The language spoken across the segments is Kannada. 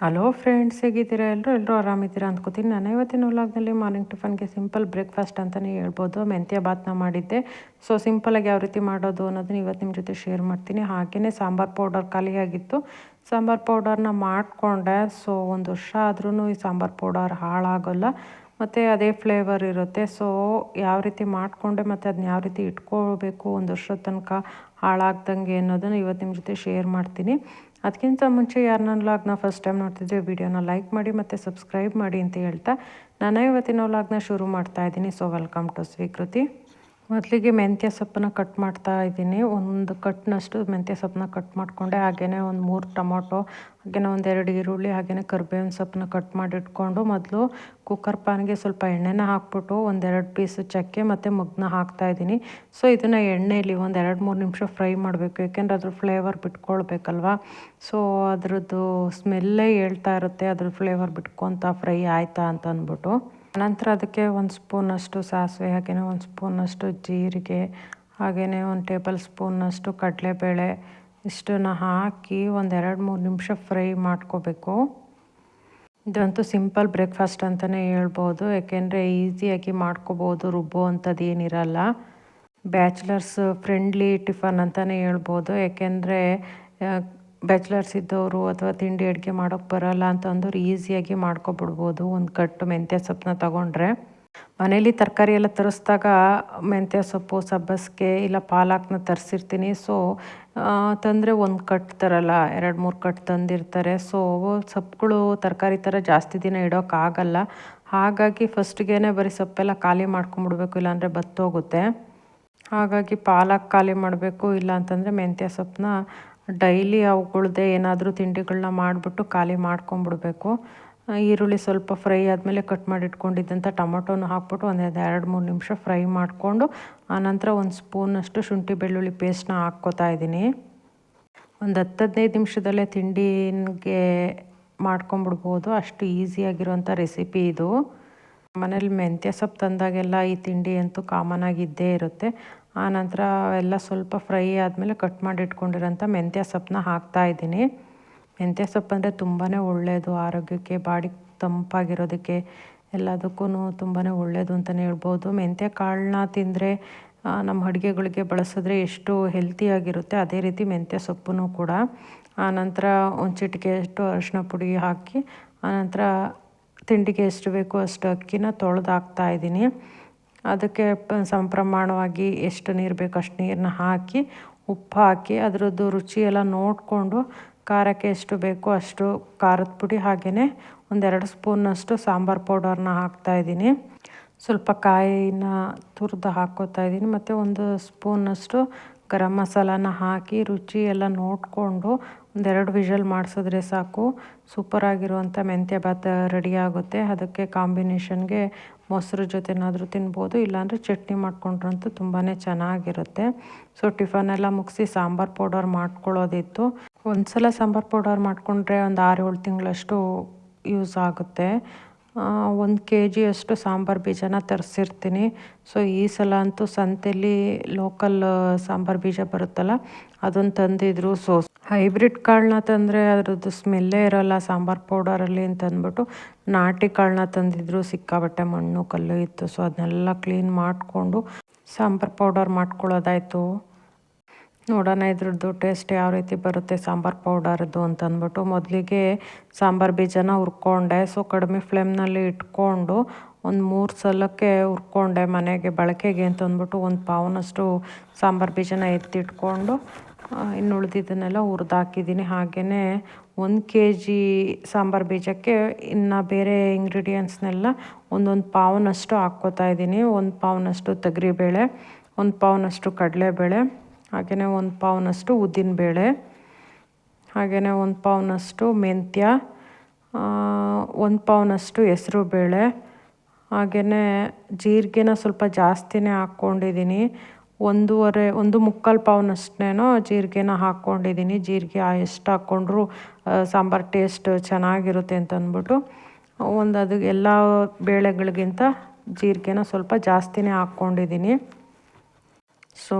ಹಲೋ ಫ್ರೆಂಡ್ಸ್, ಹೇಗಿದ್ದೀರಾ? ಎಲ್ಲರೂ ಆರಾಮಿದ್ದೀರಾ ಅಂದ್ಕೋತೀನಿ. ನಾನು ಇವತ್ತಿನ ವ್ಲಾಗ್ನಲ್ಲಿ ಮಾರ್ನಿಂಗ್ ಟಿಫನ್ಗೆ ಸಿಂಪಲ್ ಬ್ರೇಕ್ಫಾಸ್ಟ್ ಅಂತಲೇ ಹೇಳ್ಬೋದು. ಮೆಂತ್ಯ ಭಾತ್ನ ಮಾಡಿದ್ದೆ. ಸೊ ಸಿಂಪಲಾಗಿ ಯಾವ ರೀತಿ ಮಾಡೋದು ಅನ್ನೋದನ್ನ ಇವತ್ತು ನಿಮ್ಮ ಜೊತೆ ಶೇರ್ ಮಾಡ್ತೀನಿ. ಹಾಗೆಯೇ ಸಾಂಬಾರು ಪೌಡರ್ ಖಾಲಿಯಾಗಿತ್ತು, ಸಾಂಬಾರು ಪೌಡರ್ನ ಮಾಡಿಕೊಂಡೆ. ಸೊ ಒಂದು ವರ್ಷ ಆದ್ರೂ ಈ ಸಾಂಬಾರು ಪೌಡರ್ ಹಾಳಾಗೋಲ್ಲ ಮತ್ತು ಅದೇ ಫ್ಲೇವರ್ ಇರುತ್ತೆ. ಸೊ ಯಾವ ರೀತಿ ಮಾಡಿಕೊಂಡೆ ಮತ್ತು ಅದನ್ನ ಯಾವ ರೀತಿ ಇಟ್ಕೋಬೇಕು ಒಂದು ವರ್ಷದ ತನಕ ಹಾಳಾಗ್ದಂಗೆ ಅನ್ನೋದನ್ನು ಇವತ್ತು ನಿಮ್ಮ ಜೊತೆ ಶೇರ್ ಮಾಡ್ತೀನಿ. ಅದಕ್ಕಿಂತ ಮುಂಚೆ ಯಾರು ನನ್ನ ವ್ಲಾಗ್ನ ಫಸ್ಟ್ ಟೈಮ್ ನೋಡ್ತಿದ್ರೆ ವಿಡಿಯೋನ ಲೈಕ್ ಮಾಡಿ ಮತ್ತು ಸಬ್ಸ್ಕ್ರೈಬ್ ಮಾಡಿ ಅಂತ ಹೇಳ್ತಾ ನಾನು ಇವತ್ತಿನ ವ್ಲಾಗ್ನ ಶುರು ಮಾಡ್ತಾ ಇದ್ದೀನಿ. ಸೊ ವೆಲ್ಕಮ್ ಟು ಸ್ವೀಕೃತಿ. ಮೊದಲಿಗೆ ಮೆಂತ್ಯ ಸೊಪ್ಪನ್ನ ಕಟ್ ಮಾಡ್ತಾ ಇದ್ದೀನಿ. ಒಂದು ಕಟ್ನಷ್ಟು ಮೆಂತ್ಯ ಸೊಪ್ಪನ್ನ ಕಟ್ ಮಾಡಿಕೊಂಡೆ. ಹಾಗೆಯೇ ಒಂದು 3 ಟೊಮೊಟೊ, ಹಾಗೆಯೇ 1-2 ಈರುಳ್ಳಿ, ಹಾಗೆಯೇ ಕರಿಬೇವಿನ ಸೊಪ್ಪನ್ನ ಕಟ್ ಮಾಡಿ ಇಟ್ಕೊಂಡು ಮೊದಲು ಕುಕ್ಕರ್ ಪಾನ್ಗೆ ಸ್ವಲ್ಪ ಎಣ್ಣೆನ ಹಾಕ್ಬಿಟ್ಟು 1-2 ಪೀಸು ಚಕ್ಕೆ ಮತ್ತು ಮೊಗ್ಗನ್ನ ಹಾಕ್ತಾಯಿದ್ದೀನಿ. ಸೊ ಇದನ್ನು ಎಣ್ಣೆಯಲ್ಲಿ 1-2-3 ನಿಮಿಷ ಫ್ರೈ ಮಾಡಬೇಕು, ಯಾಕೆಂದರೆ ಅದ್ರ ಫ್ಲೇವರ್ ಬಿಟ್ಕೊಳ್ಬೇಕಲ್ವ. ಸೊ ಅದರದ್ದು ಸ್ಮೆಲ್ಲೇ ಹೇಳ್ತಾ ಇರುತ್ತೆ ಅದ್ರ ಫ್ಲೇವರ್ ಬಿಟ್ಕೊತ ಫ್ರೈ ಆಯಿತಾ ಅಂತ ಅಂದ್ಬಿಟ್ಟು. ನಂತರ ಅದಕ್ಕೆ 1 ಸ್ಪೂನಷ್ಟು ಸಾಸಿವೆ, ಹಾಗೆಯೇ 1 ಸ್ಪೂನಷ್ಟು ಜೀರಿಗೆ, ಹಾಗೆಯೇ 1 ಟೇಬಲ್ ಸ್ಪೂನಷ್ಟು ಕಡಲೆಬೇಳೆ ಇಷ್ಟನ್ನು ಹಾಕಿ 1-2-3 ನಿಮಿಷ ಫ್ರೈ ಮಾಡ್ಕೋಬೇಕು. ಇದಂತೂ ಸಿಂಪಲ್ ಬ್ರೇಕ್ಫಾಸ್ಟ್ ಅಂತಲೇ ಹೇಳ್ಬೋದು, ಯಾಕೆಂದರೆ ಈಸಿಯಾಗಿ ಮಾಡ್ಕೋಬೋದು, ರುಬ್ಬೋ ಅಂಥದ್ದು ಏನಿರಲ್ಲ. ಬ್ಯಾಚುಲರ್ಸ್ ಫ್ರೆಂಡ್ಲಿ ಟಿಫನ್ ಅಂತಲೇ ಹೇಳ್ಬೋದು, ಯಾಕೆಂದರೆ ಬ್ಯಾಚುಲರ್ಸ್ ಇದ್ದವರು ಅಥವಾ ತಿಂಡಿ ಅಡುಗೆ ಮಾಡೋಕ್ಕೆ ಬರೋಲ್ಲ ಅಂತಂದವ್ರು ಈಸಿಯಾಗಿ ಮಾಡ್ಕೊಬಿಡ್ಬೋದು ಒಂದು ಕಟ್ಟು ಮೆಂತ್ಯ ಸೊಪ್ಪನ್ನ ತೊಗೊಂಡ್ರೆ. ಮನೇಲಿ ತರಕಾರಿ ಎಲ್ಲ ತರಿಸ್ದಾಗ ಮೆಂತ್ಯ ಸೊಪ್ಪು, ಸಬ್ಬಸಿಗೆ ಇಲ್ಲ ಪಾಲಕ್ನ ತರಿಸಿರ್ತೀನಿ. ಸೊ ತಂದರೆ 1 ಕಟ್ ತರಲ್ಲ, 2-3 ಕಟ್ ತಂದಿರ್ತಾರೆ. ಸೊ ಸೊಪ್ಪುಗಳು ತರಕಾರಿ ಥರ ಜಾಸ್ತಿ ದಿನ ಇಡೋಕ್ಕಾಗಲ್ಲ. ಹಾಗಾಗಿ ಫಸ್ಟ್ಗೇ ಬರೀ ಸೊಪ್ಪೆಲ್ಲ ಖಾಲಿ ಮಾಡ್ಕೊಂಬಿಡ್ಬೇಕು, ಇಲ್ಲಾಂದರೆ ಬತ್ತೋಗುತ್ತೆ. ಹಾಗಾಗಿ ಪಾಲಕ್ ಖಾಲಿ ಮಾಡಬೇಕು, ಇಲ್ಲ ಅಂತಂದರೆ ಮೆಂತ್ಯ ಸೊಪ್ಪನ್ನ ಡೈಲಿ ಅವುಗಳ್ದೆ ಏನಾದರೂ ತಿಂಡಿಗಳನ್ನ ಮಾಡಿಬಿಟ್ಟು ಖಾಲಿ ಮಾಡ್ಕೊಂಬಿಡ್ಬೇಕು. ಈರುಳ್ಳಿ ಸ್ವಲ್ಪ ಫ್ರೈ ಆದಮೇಲೆ ಕಟ್ ಮಾಡಿ ಇಟ್ಕೊಂಡಿದ್ದಂಥ ಟೊಮೊಟೊನ ಹಾಕ್ಬಿಟ್ಟು 1-2-3 ನಿಮಿಷ ಫ್ರೈ ಮಾಡಿಕೊಂಡು ಆನಂತರ 1 ಸ್ಪೂನಷ್ಟು ಶುಂಠಿ ಬೆಳ್ಳುಳ್ಳಿ ಪೇಸ್ಟ್ನ ಹಾಕ್ಕೋತಾ ಇದ್ದೀನಿ. ಒಂದು 10-15 ನಿಮಿಷದಲ್ಲೇ ತಿಂಡಿಗೆ ಮಾಡ್ಕೊಂಬಿಡ್ಬೋದು, ಅಷ್ಟು ಈಸಿಯಾಗಿರೋಂಥ ರೆಸಿಪಿ ಇದು. ಮನೇಲಿ ಮೆಂತ್ಯ ಸೊಪ್ಪು ತಂದಾಗೆಲ್ಲ ಈ ತಿಂಡಿ ಅಂತೂ ಕಾಮನ್ ಆಗಿದ್ದೇ ಇರುತ್ತೆ. ಆನಂತರ ಎಲ್ಲ ಸ್ವಲ್ಪ ಫ್ರೈ ಆದಮೇಲೆ ಕಟ್ ಮಾಡಿ ಇಟ್ಕೊಂಡಿರೋಂಥ ಮೆಂತ್ಯ ಸೊಪ್ಪನ್ನ ಹಾಕ್ತಾಯಿದ್ದೀನಿ. ಮೆಂತ್ಯ ಸೊಪ್ಪು ಅಂದರೆ ತುಂಬಾ ಒಳ್ಳೆಯದು ಆರೋಗ್ಯಕ್ಕೆ, ಬಾಡಿ ತಂಪಾಗಿರೋದಕ್ಕೆ ಎಲ್ಲದಕ್ಕೂ ತುಂಬಾ ಒಳ್ಳೆಯದು ಅಂತಲೇ ಹೇಳ್ಬೋದು. ಮೆಂತ್ಯ ಕಾಳನ್ನ ತಿಂದರೆ ನಮ್ಮ ಅಡುಗೆಗಳಿಗೆ ಬಳಸಿದ್ರೆ ಎಷ್ಟು ಹೆಲ್ತಿಯಾಗಿರುತ್ತೆ, ಅದೇ ರೀತಿ ಮೆಂತ್ಯ ಸೊಪ್ಪು ಕೂಡ. ಆನಂತರ ಒಂದು ಚಿಟಿಕೆಯಷ್ಟು ಅರಿಶಿನ ಪುಡಿ ಹಾಕಿ ಆನಂತರ ತಿಂಡಿಗೆ ಎಷ್ಟು ಬೇಕೋ ಅಷ್ಟು ಅಕ್ಕಿನ ತೊಳೆದು ಹಾಕ್ತಾಯಿದ್ದೀನಿ. ಅದಕ್ಕೆ ಪ್ರಮಾಣವಾಗಿ ಎಷ್ಟು ನೀರು ಬೇಕೋ ಅಷ್ಟು ನೀರನ್ನ ಹಾಕಿ ಉಪ್ಪು ಹಾಕಿ ಅದರದ್ದು ರುಚಿ ಎಲ್ಲ ನೋಡಿಕೊಂಡು ಖಾರಕ್ಕೆ ಎಷ್ಟು ಬೇಕೋ ಅಷ್ಟು ಖಾರದ ಪುಡಿ, ಹಾಗೆಯೇ 1-2 ಸ್ಪೂನಷ್ಟು ಸಾಂಬಾರು ಪೌಡರ್ನ ಹಾಕ್ತಾಯಿದ್ದೀನಿ. ಸ್ವಲ್ಪ ಕಾಯಿನ ತುರಿದು ಹಾಕ್ಕೋತಾ ಇದ್ದೀನಿ ಮತ್ತು 1 ಸ್ಪೂನಷ್ಟು ಗರಂ ಮಸಾಲಾನ ಹಾಕಿ ರುಚಿ ಎಲ್ಲ ನೋಡಿಕೊಂಡು 1-2 ವಿಷಲ್ ಮಾಡಿಸಿದ್ರೆ ಸಾಕು. ಸೂಪರಾಗಿರುವಂಥ ಮೆಂತ್ಯ ಭಾತ್ ರೆಡಿ ಆಗುತ್ತೆ. ಅದಕ್ಕೆ ಕಾಂಬಿನೇಷನ್ಗೆ ಮೊಸರು ಜೊತೆನಾದರೂ ತಿನ್ಬೋದು, ಇಲ್ಲಾಂದರೆ ಚಟ್ನಿ ಮಾಡ್ಕೊಂಡ್ರಂತೂ ತುಂಬಾ ಚೆನ್ನಾಗಿರುತ್ತೆ. ಸೊ ಟಿಫನೆಲ್ಲ ಮುಗಿಸಿ ಸಾಂಬಾರು ಪೌಡರ್ ಮಾಡ್ಕೊಳ್ಳೋದಿತ್ತು. ಒಂದು ಸಲ ಸಾಂಬಾರು ಪೌಡರ್ ಮಾಡಿಕೊಂಡ್ರೆ ಒಂದು 6-7 ತಿಂಗಳಷ್ಟು ಯೂಸ್ ಆಗುತ್ತೆ. 1 kg ಅಷ್ಟು ಸಾಂಬಾರು ಬೀಜನ ತರಿಸಿರ್ತೀನಿ. ಸೊ ಈ ಸಲ ಅಂತೂ ಸಂತೆಯಲ್ಲಿ ಲೋಕಲ್ ಸಾಂಬಾರು ಬೀಜ ಬರುತ್ತಲ್ಲ ಅದನ್ನು ತಂದಿದ್ರು. ಸೊ ಹೈಬ್ರಿಡ್ ಕಾಳನ್ನ ತಂದರೆ ಅದರದ್ದು ಸ್ಮೆಲ್ಲೇ ಇರೋಲ್ಲ ಸಾಂಬಾರು ಪೌಡರಲ್ಲಿ ಅಂತಂದ್ಬಿಟ್ಟು ನಾಟಿ ಕಾಳನ್ನ ತಂದಿದ್ರು. ಸಿಕ್ಕಾಬಟ್ಟೆ ಮಣ್ಣು ಕಲ್ಲು ಇತ್ತು. ಸೊ ಅದನ್ನೆಲ್ಲ ಕ್ಲೀನ್ ಮಾಡಿಕೊಂಡು ಸಾಂಬಾರು ಪೌಡರ್ ಮಾಡ್ಕೊಳ್ಳೋದಾಯಿತು. ನೋಡೋಣ ಇದ್ರದ್ದು ಟೇಸ್ಟ್ ಯಾವ ರೀತಿ ಬರುತ್ತೆ ಸಾಂಬಾರು ಪೌಡರ್ದು ಅಂತಂದ್ಬಿಟ್ಟು ಮೊದಲಿಗೆ ಸಾಂಬಾರು ಬೀಜನ ಹುರ್ಕೊಂಡೆ. ಸೊ ಕಡಿಮೆ ಫ್ಲೇಮ್ನಲ್ಲಿ ಇಟ್ಕೊಂಡು ಒಂದು 3 ಸಲಕ್ಕೆ ಹುರ್ಕೊಂಡೆ ಮನೆಗೆ ಬಳಕೆಗೆ ಅಂತಂದ್ಬಿಟ್ಟು. 1 ಪಾವ್ನಷ್ಟು ಸಾಂಬಾರು ಬೀಜನ ಎತ್ತಿಟ್ಕೊಂಡು ಇನ್ನು ಉಳಿದಿದ್ದನ್ನೆಲ್ಲ ಹುರಿದಾಕಿದ್ದೀನಿ. ಹಾಗೆಯೇ 1 kg ಸಾಂಬಾರು ಬೀಜಕ್ಕೆ ಇನ್ನು ಬೇರೆ ಇಂಗ್ರೀಡಿಯೆಂಟ್ಸ್ನೆಲ್ಲ 1 ಪಾವ್ನಷ್ಟು ಹಾಕ್ಕೋತಾ ಇದ್ದೀನಿ. 1 ಪಾವ್ನಷ್ಟು ತೊಗರಿಬೇಳೆ, 1 ಪಾವ್ನಷ್ಟು ಕಡಲೆಬೇಳೆ, ಹಾಗೆಯೇ 1 ಪಾವ್ನಷ್ಟು ಉದ್ದಿನಬೇಳೆ, ಹಾಗೆಯೇ 1 ಪಾವ್ನಷ್ಟು ಮೆಂತ್ಯ, 1 ಪಾವ್ನಷ್ಟು ಹೆಸರು ಬೇಳೆ, ಹಾಗೆಯೇ ಜೀರಿಗೆನ ಸ್ವಲ್ಪ ಜಾಸ್ತಿನೇ ಹಾಕ್ಕೊಂಡಿದ್ದೀನಿ. 1.25 ಪಾವ್ನಷ್ಟೇನೋ ಜೀರಿಗೆನ ಹಾಕ್ಕೊಂಡಿದ್ದೀನಿ. ಜೀರಿಗೆ ಎಷ್ಟು ಹಾಕ್ಕೊಂಡ್ರೂ ಸಾಂಬಾರು ಟೇಸ್ಟ್ ಚೆನ್ನಾಗಿರುತ್ತೆ ಅಂತಂದ್ಬಿಟ್ಟು ಅದು ಎಲ್ಲ ಬೇಳೆಗಳಿಗಿಂತ ಜೀರಿಗೆನ ಸ್ವಲ್ಪ ಜಾಸ್ತಿನೇ ಹಾಕ್ಕೊಂಡಿದ್ದೀನಿ. ಸೊ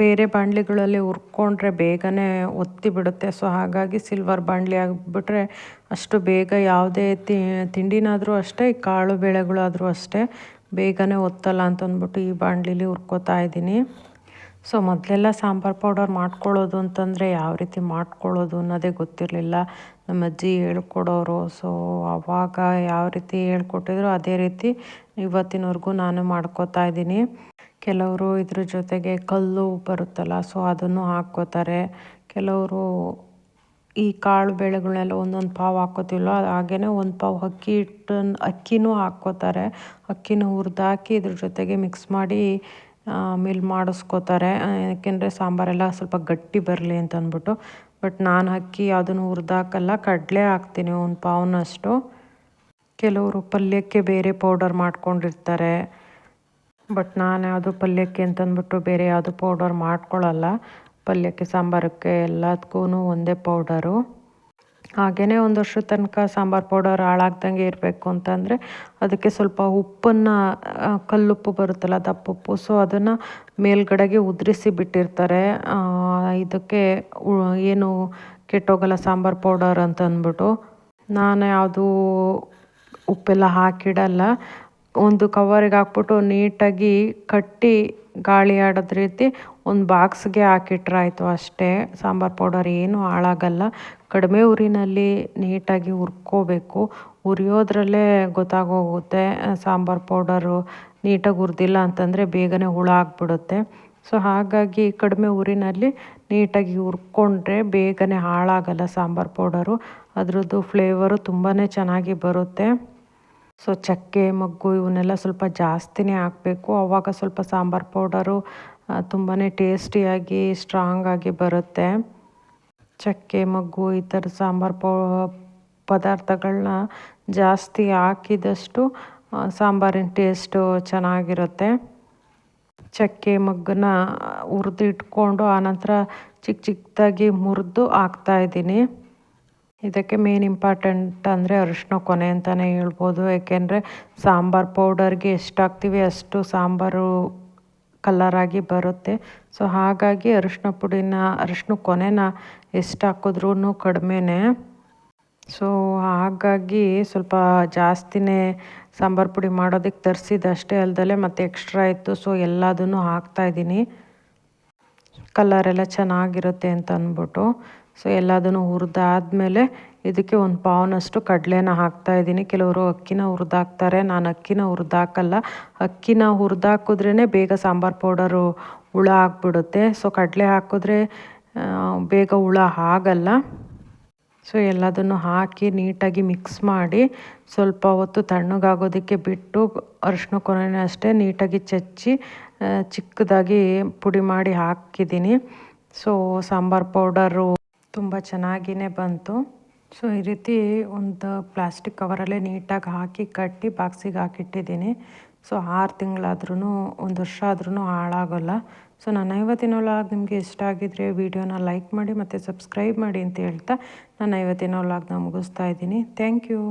ಬೇರೆ ಬಾಣಲಿಗಳಲ್ಲಿ ಹುರ್ಕೊಂಡ್ರೆ ಬೇಗನೆ ಒತ್ತಿ ಬಿಡುತ್ತೆ. ಸೊ ಹಾಗಾಗಿ ಸಿಲ್ವರ್ ಬಾಣಲಿ ಆಗಿಬಿಟ್ರೆ ಅಷ್ಟು ಬೇಗ ಯಾವುದೇ ತಿಂಡಿನಾದರೂ ಅಷ್ಟೇ, ಕಾಳು ಬೇಳೆಗಳಾದರೂ ಅಷ್ಟೇ ಬೇಗನೆ ಒತ್ತಲ್ಲ ಅಂತಂದ್ಬಿಟ್ಟು ಈ ಬಾಣಲಿಲಿ ಹುರ್ಕೋತಾ ಇದ್ದೀನಿ. ಸೊ ಮೊದಲೆಲ್ಲ ಸಾಂಬಾರು ಪೌಡರ್ ಮಾಡ್ಕೊಳ್ಳೋದು ಅಂತಂದರೆ ಯಾವ ರೀತಿ ಮಾಡ್ಕೊಳ್ಳೋದು ಅನ್ನೋದೇ ಗೊತ್ತಿರಲಿಲ್ಲ. ನಮ್ಮ ಅಜ್ಜಿ ಹೇಳ್ಕೊಡೋರು. ಸೊ ಆವಾಗ ಯಾವ ರೀತಿ ಹೇಳ್ಕೊಟ್ಟಿದ್ರು ಅದೇ ರೀತಿ ಇವತ್ತಿನವರೆಗೂ ನಾನು ಮಾಡ್ಕೋತಾ ಇದ್ದೀನಿ. ಕೆಲವರು ಇದ್ರ ಜೊತೆಗೆ ಕಲ್ಲು ಬರುತ್ತಲ್ಲ, ಸೊ ಅದನ್ನು ಹಾಕ್ಕೋತಾರೆ. ಕೆಲವರು ಈ ಕಾಳು ಬೇಳೆಗಳನ್ನೆಲ್ಲ ಒಂದೊಂದು ಪಾವು ಹಾಕ್ಕೋತೀವಲ್ಲ, ಹಾಗೆಯೇ ಒಂದು ಪಾವು ಅಕ್ಕಿನೂ ಹಾಕ್ಕೋತಾರೆ. ಅಕ್ಕಿನ ಹುರಿದಾಕಿ ಇದ್ರ ಜೊತೆಗೆ ಮಿಕ್ಸ್ ಮಾಡಿ ಮಿಲ್ ಮಾಡಿಸ್ಕೋತಾರೆ. ಯಾಕೆಂದರೆ ಸಾಂಬಾರೆಲ್ಲ ಸ್ವಲ್ಪ ಗಟ್ಟಿ ಬರಲಿ ಅಂತ ಅಂದ್ಬಿಟ್ಟು. ಬಟ್ ನಾನು ಅಕ್ಕಿ ಯಾವುದನ್ನು ಹುರಿದಾಕಲ್ಲ, ಕಡಲೆ ಹಾಕ್ತೀನಿ ಒಂದು ಪಾವ್ನಷ್ಟು. ಕೆಲವರು ಪಲ್ಯಕ್ಕೆ ಬೇರೆ ಪೌಡರ್ ಮಾಡ್ಕೊಂಡಿರ್ತಾರೆ. ಬಟ್ ನಾನು ಯಾವುದು ಪಲ್ಯಕ್ಕೆ ಅಂತಂದ್ಬಿಟ್ಟು ಬೇರೆ ಯಾವುದು ಪೌಡರ್ ಮಾಡ್ಕೊಳ್ಳಲ್ಲ. ಪಲ್ಯಕ್ಕೆ ಸಾಂಬಾರಕ್ಕೆ ಎಲ್ಲದಕ್ಕೂ ಒಂದೇ ಪೌಡರು. ಹಾಗೆಯೇ ಒಂದು ವರ್ಷದ ತನಕ ಸಾಂಬಾರು ಪೌಡರ್ ಹಾಳಾಗ್ದಂಗೆ ಇರಬೇಕು ಅಂತಂದರೆ ಅದಕ್ಕೆ ಸ್ವಲ್ಪ ಉಪ್ಪನ್ನು, ಕಲ್ಲುಪ್ಪು ಬರುತ್ತಲ್ಲ ದಪ್ಪುಪ್ಪು, ಸೊ ಅದನ್ನು ಮೇಲ್ಗಡೆಗೆ ಉದುರಿಸಿ ಬಿಟ್ಟಿರ್ತಾರೆ. ಇದಕ್ಕೆ ಏನು ಕೆಟ್ಟೋಗಲ್ಲ ಸಾಂಬಾರು ಪೌಡರ್ ಅಂತ ಅಂದ್ಬಿಟ್ಟು. ನಾನು ಯಾವುದು ಉಪ್ಪೆಲ್ಲ ಹಾಕಿಡಲ್ಲ. ಒಂದು ಕವರಿಗೆ ಹಾಕ್ಬಿಟ್ಟು ನೀಟಾಗಿ ಕಟ್ಟಿ ಗಾಳಿ ಆಡೋದ ರೀತಿ ಒಂದು ಬಾಕ್ಸ್ಗೆ ಹಾಕಿಟ್ರೆ ಆಯಿತು ಅಷ್ಟೇ. ಸಾಂಬಾರು ಪೌಡರ್ ಏನೂ ಹಾಳಾಗಲ್ಲ. ಕಡಿಮೆ ಉರಿನಲ್ಲಿ ನೀಟಾಗಿ ಹುರ್ಕೋಬೇಕು. ಹುರಿಯೋದ್ರಲ್ಲೇ ಗೊತ್ತಾಗೋಗುತ್ತೆ ಸಾಂಬಾರು ಪೌಡರು ನೀಟಾಗಿ ಹುರಿದಿಲ್ಲ ಅಂತಂದರೆ ಬೇಗನೆ ಹುಳ ಆಗಿಬಿಡುತ್ತೆ. ಸೊ ಹಾಗಾಗಿ ಕಡಿಮೆ ಉರಿನಲ್ಲಿ ನೀಟಾಗಿ ಹುರ್ಕೊಂಡ್ರೆ ಬೇಗನೆ ಹಾಳಾಗಲ್ಲ ಸಾಂಬಾರು ಪೌಡರು. ಅದರದ್ದು ಫ್ಲೇವರು ತುಂಬಾ ಚೆನ್ನಾಗಿ ಬರುತ್ತೆ. ಸೊ ಚಕ್ಕೆ, ಮೊಗ್ಗು ಇವನ್ನೆಲ್ಲ ಸ್ವಲ್ಪ ಜಾಸ್ತಿನೇ ಹಾಕಬೇಕು. ಆವಾಗ ಸ್ವಲ್ಪ ಸಾಂಬಾರು ಪೌಡರು ತುಂಬಾ ಟೇಸ್ಟಿಯಾಗಿ ಸ್ಟ್ರಾಂಗಾಗಿ ಬರುತ್ತೆ. ಚಕ್ಕೆ, ಮೊಗ್ಗು ಈ ಥರ ಸಾಂಬಾರು ಪದಾರ್ಥಗಳನ್ನ ಜಾಸ್ತಿ ಹಾಕಿದಷ್ಟು ಸಾಂಬಾರಿನ ಟೇಸ್ಟು ಚೆನ್ನಾಗಿರುತ್ತೆ. ಚಕ್ಕೆ ಮೊಗ್ಗನ್ನ ಹುರಿದು ಇಟ್ಕೊಂಡು ಆನಂತರ ಚಿಕ್ಕದಾಗಿ ಮುರಿದು ಹಾಕ್ತಾಯಿದ್ದೀನಿ. ಇದಕ್ಕೆ ಮೇನ್ ಇಂಪಾರ್ಟೆಂಟ್ ಅಂದರೆ ಅರಿಶಿನ ಕೊನೆ ಅಂತಲೇ ಹೇಳ್ಬೋದು. ಏಕೆಂದರೆ ಸಾಂಬಾರು ಪೌಡರ್ಗೆ ಎಷ್ಟು ಹಾಕ್ತೀವಿ ಅಷ್ಟು ಸಾಂಬಾರು ಕಲರಾಗಿ ಬರುತ್ತೆ. ಸೊ ಹಾಗಾಗಿ ಅರಿಶಿನ ಕೊನೆನ ಎಷ್ಟು ಹಾಕಿದ್ರೂ ಕಡಿಮೆನೇ. ಸೊ ಹಾಗಾಗಿ ಸ್ವಲ್ಪ ಜಾಸ್ತಿನೇ ಸಾಂಬಾರು ಪುಡಿ ಮಾಡೋದಕ್ಕೆ ತರಿಸಿದಷ್ಟೇ ಅಲ್ಲದೆ ಮತ್ತು ಎಕ್ಸ್ಟ್ರಾ ಇತ್ತು. ಸೊ ಎಲ್ಲದನ್ನು ಹಾಕ್ತಾಯಿದ್ದೀನಿ ಕಲರೆಲ್ಲ ಚೆನ್ನಾಗಿರುತ್ತೆ ಅಂತ ಅಂದ್ಬಿಟ್ಟು. ಸೊ ಎಲ್ಲದನ್ನು ಹುರಿದಾದ್ಮೇಲೆ ಇದಕ್ಕೆ ಒಂದು ಪಾವ್ನಷ್ಟು ಕಡಲೆನ ಹಾಕ್ತಾಯಿದ್ದೀನಿ. ಕೆಲವರು ಅಕ್ಕಿನ ಹುರಿದಾಕ್ತಾರೆ, ನಾನು ಅಕ್ಕಿನ ಹುರಿದಾಕಲ್ಲ. ಅಕ್ಕಿನ ಹುರಿದಾಕಿದ್ರೇ ಬೇಗ ಸಾಂಬಾರು ಪೌಡರು ಹುಳ ಆಗಿಬಿಡುತ್ತೆ. ಸೊ ಕಡಲೆ ಹಾಕಿದ್ರೆ ಬೇಗ ಹುಳ ಆಗಲ್ಲ. ಸೊ ಎಲ್ಲದನ್ನು ಹಾಕಿ ನೀಟಾಗಿ ಮಿಕ್ಸ್ ಮಾಡಿ ಸ್ವಲ್ಪ ಹೊತ್ತು ತಣ್ಣಗಾಗೋದಕ್ಕೆ ಬಿಟ್ಟು ಅರಿಶಿನ ಕೊನೆನ ಅಷ್ಟೇ ನೀಟಾಗಿ ಚಚ್ಚಿ ಚಿಕ್ಕದಾಗಿ ಪುಡಿ ಮಾಡಿ ಹಾಕಿದ್ದೀನಿ. ಸೊ ಸಾಂಬಾರು ಪೌಡರು ತುಂಬ ಚೆನ್ನಾಗಿಯೇ ಬಂತು. ಸೊ ಈ ರೀತಿ ಒಂದು ಪ್ಲಾಸ್ಟಿಕ್ ಕವರಲ್ಲೇ ನೀಟಾಗಿ ಹಾಕಿ ಕಟ್ಟಿ ಬಾಕ್ಸಿಗೆ ಹಾಕಿಟ್ಟಿದ್ದೀನಿ. ಸೊ 6 ತಿಂಗಳಾದ್ರೂ 1 ವರ್ಷ ಆದ್ರೂ ಹಾಳಾಗೋಲ್ಲ. ಸೊ ನನ್ನ ಇವತ್ತಿನ ವ್ಲಾಗ್ ನಿಮಗೆ ಇಷ್ಟ ಆಗಿದ್ರೆ ವಿಡಿಯೋನ ಲೈಕ್ ಮಾಡಿ ಮತ್ತು ಸಬ್ಸ್ಕ್ರೈಬ್ ಮಾಡಿ ಅಂತ ಹೇಳ್ತಾ ನನ್ನ ಇವತ್ತಿನ ವ್ಲಾಗ್ನ ಮುಗಿಸ್ತಾ ಇದ್ದೀನಿ. Thank you.